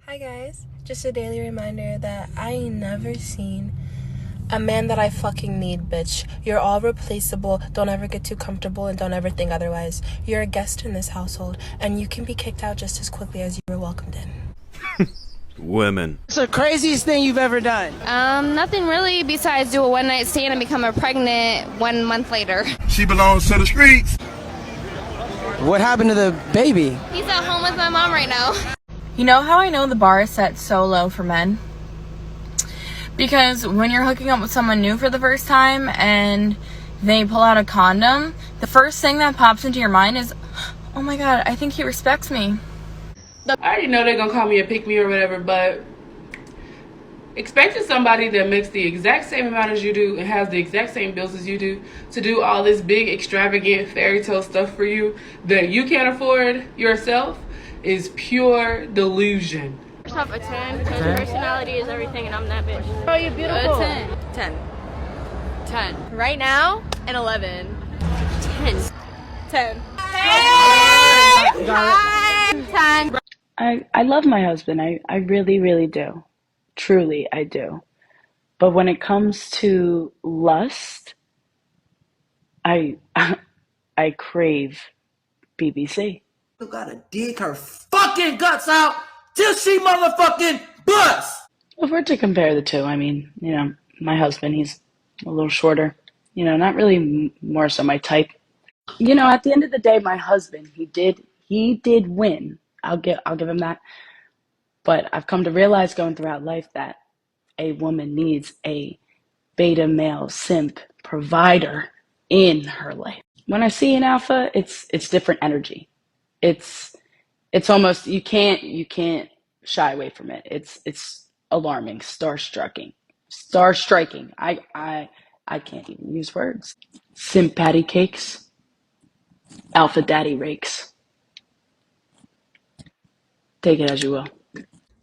Hi guys, just a daily reminder that I ain't never seen a man that I fucking need, bitch. You're all replaceable, don't ever get too comfortable, and don't ever think otherwise. You're a guest in this household, and you can be kicked out just as quickly as you were welcomed in. Women. What's the craziest thing you've ever done? Nothing really besides do a one-night stand and become pregnant 1 month later. She belongs to the streets. What happened to the baby? He's at home with my mom right now. You know how I know the bar is set so low for men? Because when you're hooking up with someone new for the first time and they pull out a condom, the first thing that pops into your mind is, oh my god, I think he respects me. I already know they're gonna call me a pick me or whatever, but expecting somebody that makes the exact same amount as you do and has the exact same bills as you do to do all this big, extravagant fairy tale stuff for you that you can't afford yourself is pure delusion. First off, a 10, because personality is everything and I'm that bitch. Oh, you're beautiful. A 10. 10. Right now, an 11. 10. 10. Hey! 10. I love my husband. I really, really do. Truly, I do. But when it comes to lust, I crave BBC. You gotta dig her fucking guts out till she motherfucking busts! If we're to compare the two, I mean, my husband, he's a little shorter. Not really more so my type. At the end of the day, my husband, he did win. I'll give him that. But I've come to realize going throughout life that a woman needs a beta male simp provider in her life. When I see an alpha, it's different energy. It's almost you can't shy away from it. It's alarming, striking. I can't even use words. Simp patty cakes, alpha daddy rakes. Take it as you will.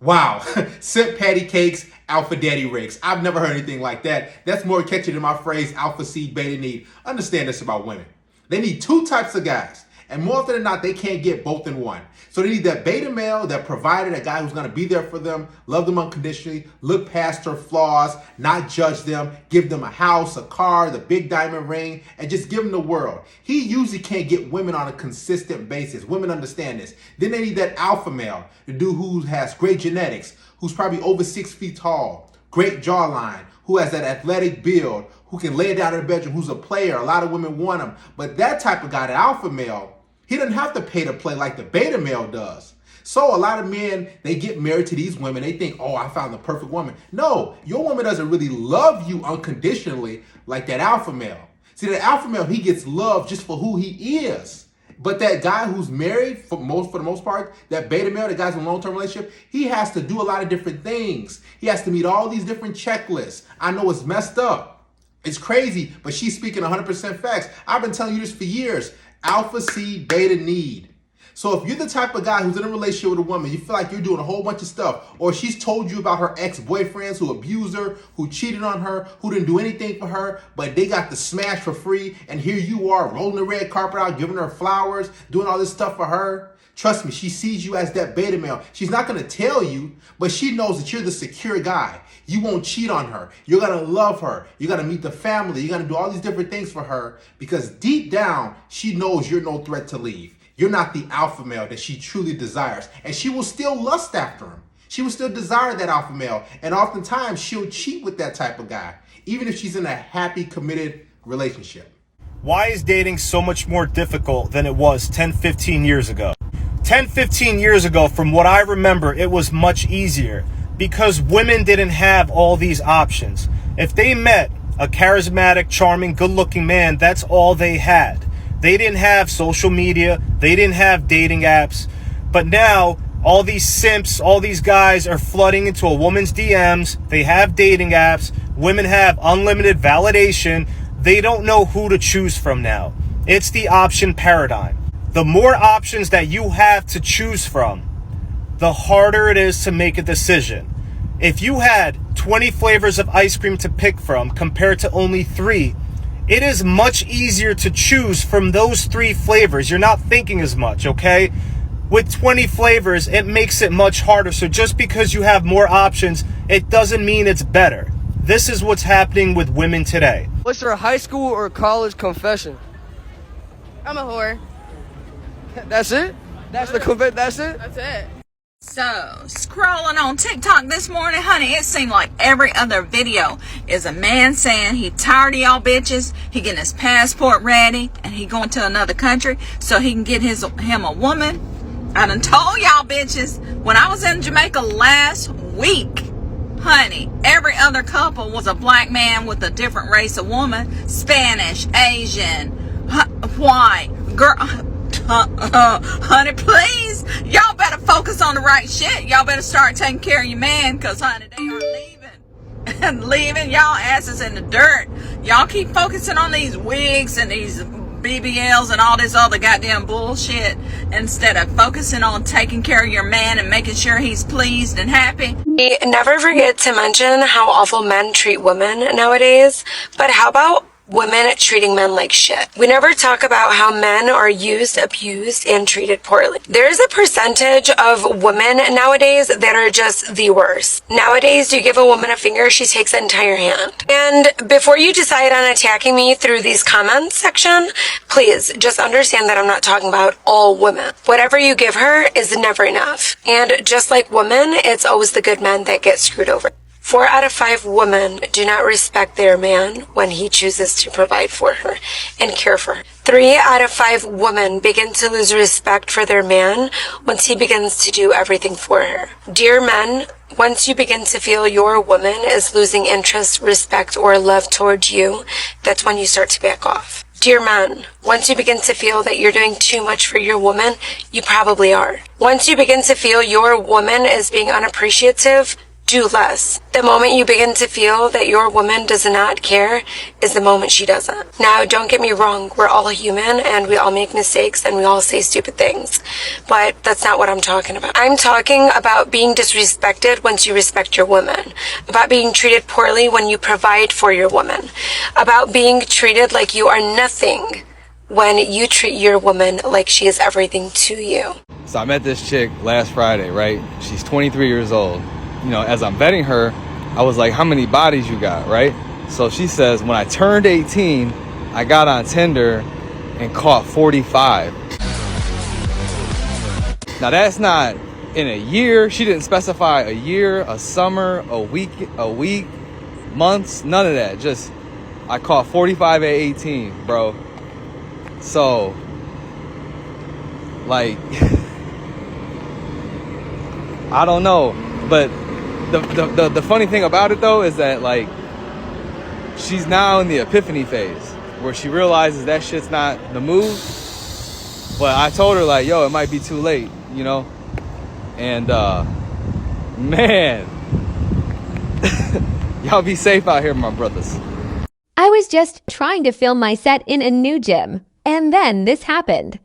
Wow. Simp patty cakes, alpha daddy rakes. I've never heard anything like that. That's more catchy than my phrase, alpha seed, beta need. Understand this about women. They need two types of guys. And more often than not, they can't get both in one. So they need that beta male, that provider, that guy who's going to be there for them, love them unconditionally, look past their flaws, not judge them, give them a house, a car, the big diamond ring, and just give them the world. He usually can't get women on a consistent basis. Women understand this. Then they need that alpha male, the dude who has great genetics, who's probably over 6 feet tall, great jawline, who has that athletic build, who can lay it down in the bedroom, who's a player. A lot of women want him. But that type of guy, the alpha male, he doesn't have to pay to play like the beta male does. So a lot of men, they get married to these women. They think, oh, I found the perfect woman. No, your woman doesn't really love you unconditionally like that alpha male. See, the alpha male, he gets love just for who he is. But that guy who's married, for the most part, that beta male, the guy's in a long-term relationship, he has to do a lot of different things. He has to meet all these different checklists. I know it's messed up. It's crazy, but she's speaking 100% facts. I've been telling you this for years. Alpha seed, beta need. So if you're the type of guy who's in a relationship with a woman, you feel like you're doing a whole bunch of stuff, or she's told you about her ex-boyfriends who abused her, who cheated on her, who didn't do anything for her, but they got the smash for free, and here you are rolling the red carpet out, giving her flowers, doing all this stuff for her. Trust me, she sees you as that beta male. She's not going to tell you, but she knows that you're the secure guy. You won't cheat on her. You're going to love her. You're going to meet the family. You're going to do all these different things for her because deep down, she knows you're no threat to leave. You're not the alpha male that she truly desires. And she will still lust after him. She will still desire that alpha male. And oftentimes, she'll cheat with that type of guy, even if she's in a happy, committed relationship. Why is dating so much more difficult than it was 10, 15 years ago? 10, 15 years ago, from what I remember, it was much easier because women didn't have all these options. If they met a charismatic, charming, good-looking man, that's all they had. They didn't have social media. They didn't have dating apps. But now, all these simps, all these guys are flooding into a woman's DMs. They have dating apps. Women have unlimited validation. They don't know who to choose from now. It's the option paradigm. The more options that you have to choose from, the harder it is to make a decision. If you had 20 flavors of ice cream to pick from compared to only 3, it is much easier to choose from those 3 flavors. You're not thinking as much, okay? With 20 flavors, it makes it much harder. So just because you have more options, it doesn't mean it's better. This is what's happening with women today. What's your high school or college confession? I'm a whore. That's it? That's the confession? That's it? That's it. So, scrolling on TikTok this morning, honey, it seemed like every other video is a man saying he tired of y'all bitches, he getting his passport ready, and he going to another country so he can get him a woman. I done told y'all bitches, when I was in Jamaica last week, honey, every other couple was a black man with a different race of woman, Spanish, Asian, white, girl. Honey, please, y'all better focus on the right shit. Y'all better start taking care of your man, because honey, they are leaving and leaving y'all asses in the dirt. Y'all keep focusing on these wigs and these BBLs and all this other goddamn bullshit instead of focusing on taking care of your man and making sure he's pleased and happy. We never forget to mention how awful men treat women nowadays, but how about women treating men like shit? We never talk about how men are used, abused, and treated poorly. There's a percentage of women nowadays that are just the worst. Nowadays, you give a woman a finger, she takes the entire hand. And before you decide on attacking me through these comments section, please just understand that I'm not talking about all women. Whatever you give her is never enough. And just like women, it's always the good men that get screwed over. 4 out of 5 women do not respect their man when he chooses to provide for her and care for her. 3 out of 5 women begin to lose respect for their man once he begins to do everything for her. Dear men, once you begin to feel your woman is losing interest, respect, or love towards you, that's when you start to back off. Dear men, once you begin to feel that you're doing too much for your woman, you probably are. Once you begin to feel your woman is being unappreciative, do less. The moment you begin to feel that your woman does not care is the moment she doesn't. Now, don't get me wrong, we're all human and we all make mistakes and we all say stupid things, but that's not what I'm talking about. I'm talking about being disrespected once you respect your woman, about being treated poorly when you provide for your woman, about being treated like you are nothing when you treat your woman like she is everything to you. So I met this chick last Friday, right? She's 23 years old. You know, as I'm vetting her, I was like, how many bodies you got, right? So she says, when I turned 18, I got on Tinder and caught 45. Now that's not in a year. She didn't specify a year, a summer, a week, months, none of that. Just, I caught 45 at 18, bro. So, like, I don't know, but the funny thing about it though is that, like, she's now in the epiphany phase where she realizes that shit's not the move. But I told her, like, yo, it might be too late, you know? And man, y'all be safe out here, my brothers. I was just trying to film my set in a new gym, and then this happened.